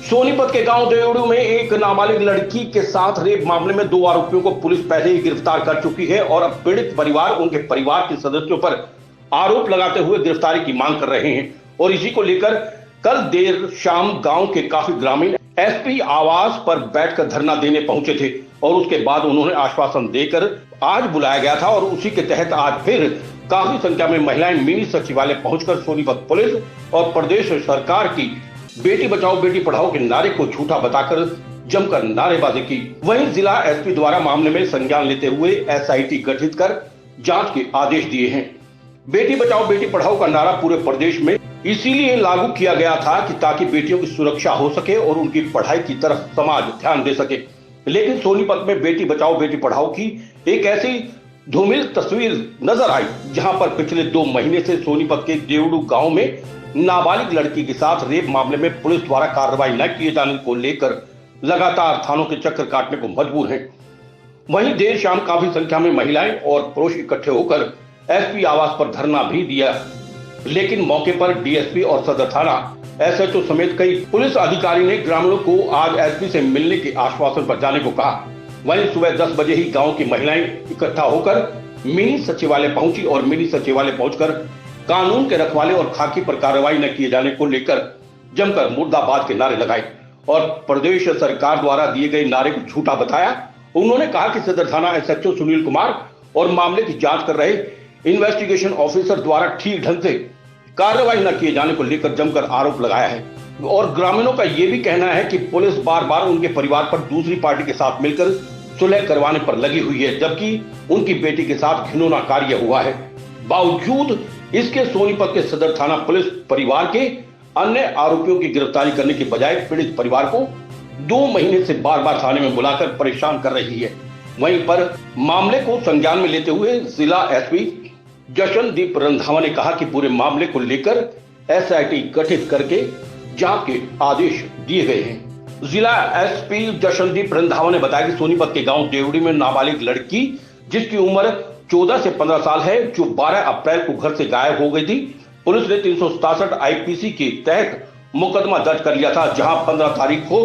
सोनीपत के गांव देवड़ू में एक नाबालिग लड़की के साथ रेप मामले में 2 आरोपियों को पुलिस पहले ही गिरफ्तार कर चुकी है और अब पीड़ित परिवार उनके परिवार के सदस्यों पर आरोप लगाते हुए गिरफ्तारी की मांग कर रहे हैं। और इसी को लेकर कल देर शाम गांव के काफी ग्रामीण एसपी आवास पर बैठकर धरना देने पहुंचे थे और उसके बाद उन्होंने आश्वासन देकर आज बुलाया गया था और उसी के तहत आज फिर काफी संख्या में महिलाएं मिनी सचिवालय पहुंचकर सोनीपत पुलिस और प्रदेश सरकार की बेटी बचाओ बेटी पढ़ाओ के नारे को झूठा बताकर जमकर नारेबाजी की। वहीं जिला एसपी द्वारा मामले में संज्ञान लेते हुए एसआईटी गठित कर जांच के आदेश दिए हैं। बेटी बचाओ बेटी पढ़ाओ का नारा पूरे प्रदेश में इसीलिए लागू किया गया था कि ताकि बेटियों की सुरक्षा हो सके और उनकी पढ़ाई की तरफ समाज ध्यान दे सके। लेकिन सोनीपत में बेटी बचाओ बेटी पढ़ाओ की एक ऐसी धूमिल तस्वीर नजर आई जहां पर पिछले 2 महीने से सोनीपत के देवड़ू गांव में नाबालिग लड़की के साथ रेप मामले में पुलिस द्वारा कार्रवाई न किए जाने को लेकर लगातार थानों के चक्कर काटने को मजबूर हैं। वहीं देर शाम काफी संख्या में महिलाएं और पुरुष इकट्ठे होकर एसपी आवास पर धरना भी दिया, लेकिन मौके पर डीएसपी और सदर थाना एसएचओ समेत कई पुलिस अधिकारी ने ग्रामीणों को आज एसपी से मिलने के आश्वासन पर जाने को कहा। वहीं सुबह 10 बजे ही गांव की महिलाएं इकट्ठा होकर मिनी सचिवालय पहुंची और मिनी सचिवालय पहुंचकर कानून के रखवाले और खाकी पर कार्रवाई न किए जाने को लेकर जमकर मुर्दाबाद के नारे लगाए और प्रदेश सरकार द्वारा दिए गए नारे को झूठा बताया। उन्होंने कहा कि सदर थाना एसएचओ सुनील कुमार और मामले की जांच कर रहे इन्वेस्टिगेशन ऑफिसर द्वारा ठीक ढंग से कार्रवाई न किए जाने को लेकर जमकर आरोप लगाया है और ग्रामीणों का यह भी कहना है कि पुलिस बार बार उनके परिवार पर दूसरी पार्टी के साथ मिलकर सुलह करवाने पर लगी हुई है, जबकि उनकी बेटी के साथ घिनौना कार्य हुआ है। बावजूद इसके सोनीपत के सदर थाना पुलिस परिवार के अन्य आरोपियों की गिरफ्तारी करने के बजाय पीड़ित परिवार को 2 महीने से बार बार थाने में बुलाकर परेशान कर रही है। वहीं पर मामले को संज्ञान में लेते हुए जिला एसपी जशनदीप रंधावा ने कहा कि पूरे मामले को लेकर एसआईटी गठित करके जांच के आदेश दिए गए हैं। जिला एसपी जशनदीप रंधावा ने बताया कि सोनीपत के गांव देवड़ी में नाबालिग लड़की जिसकी उम्र 14 से 15 साल है, जो 12 अप्रैल को घर से गायब हो गई थी, पुलिस ने 367 आईपीसी के तहत मुकदमा दर्ज कर लिया था, जहां 15 तारीख को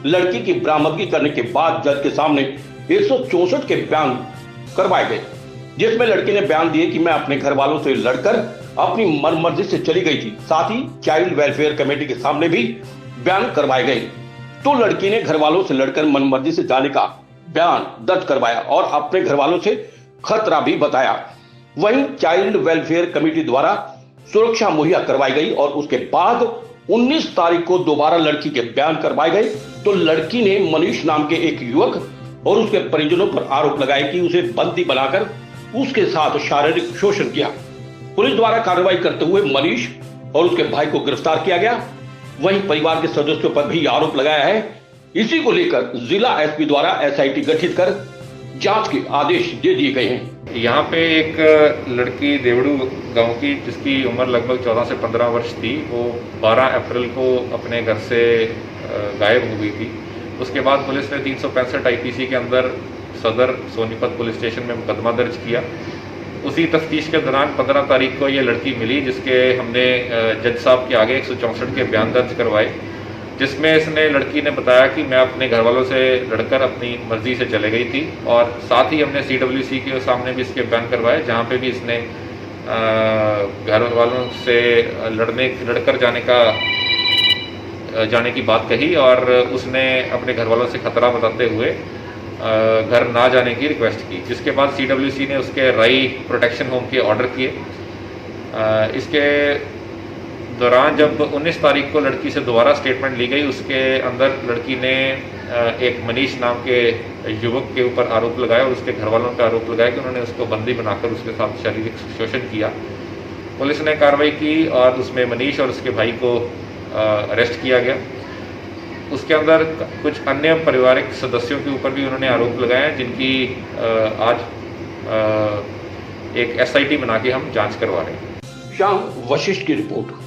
लड़की की बरामदगी करने के बाद जज के सामने 164 के बयान करवाए गए, जिसमें लड़की ने बयान दिए कि मैं अपने घर वालों से लड़कर अपनी मनमर्जी से चली गई थी। साथ ही चाइल्ड वेलफेयर कमेटी के सामने भी बयान करवाए गए। तो लड़की ने घर वालों से लड़कर मनमर्जी से जाने का बयान दर्ज करवाया और अपने घर वालों से खतरा भी बताया। वहीं चाइल्ड वेलफेयर कमेटी द्वारा सुरक्षा मुहैया करवाई गई और उसके बाद 19 तारीख को दोबारा लड़की के बयान करवाए गए। तो लड़की ने मनीष नाम के एक युवक और उसके परिजनों पर आरोप लगाए कि उसे बंदी बनाकर उसके साथ शारीरिक शोषण किया। पुलिस द्वारा कार्रवाई करते हुए मनीष और उसके भाई को गिरफ्तार किया गया। वहीं परिवार के सदस्यों पर भी आरोप लगाया है। इसी को लेकर जिला एसपी द्वारा एसआईटी गठित कर जांच के आदेश दे दिए गए हैं। यहाँ पे एक लड़की देवड़ू गांव की जिसकी उम्र लगभग 14 से 15 वर्ष थी, वो 12 अप्रैल को अपने घर से गायब हो गई थी। उसके बाद पुलिस ने 365 आईपीसी के अंदर सदर सोनीपत पुलिस स्टेशन में मुकदमा दर्ज किया। उसी तफ्तीश के दौरान 15 तारीख को ये लड़की मिली, जिसके हमने जज साहब के आगे 164 के बयान दर्ज करवाए, जिसमें इसने लड़की ने बताया कि मैं अपने घर वालों से लड़कर अपनी मर्जी से चले गई थी। और साथ ही हमने सीडब्ल्यूसी के सामने भी इसके बयान करवाए, जहां पे भी इसने घर वालों से लड़कर जाने की बात कही और उसने अपने घर वालों से खतरा बताते हुए घर ना जाने की रिक्वेस्ट की, जिसके बाद सीडब्ल्यूसी ने उसके राई प्रोटेक्शन होम के ऑर्डर किए। इसके दौरान जब 19 तारीख को लड़की से दोबारा स्टेटमेंट ली गई, उसके अंदर लड़की ने एक मनीष नाम के युवक के ऊपर आरोप लगाया और उसके घर वालों पर आरोप लगाया कि उन्होंने उसको बंदी बनाकर उसके साथ शारीरिक शोषण किया। पुलिस ने कार्रवाई की और उसमें मनीष और उसके भाई को अरेस्ट किया गया। उसके अंदर कुछ अन्य पारिवारिक सदस्यों के ऊपर भी उन्होंने आरोप लगाए हैं, जिनकी आज एक एसआईटी बना के हम जांच करवा रहे हैं। श्याम वशिष्ठ की रिपोर्ट।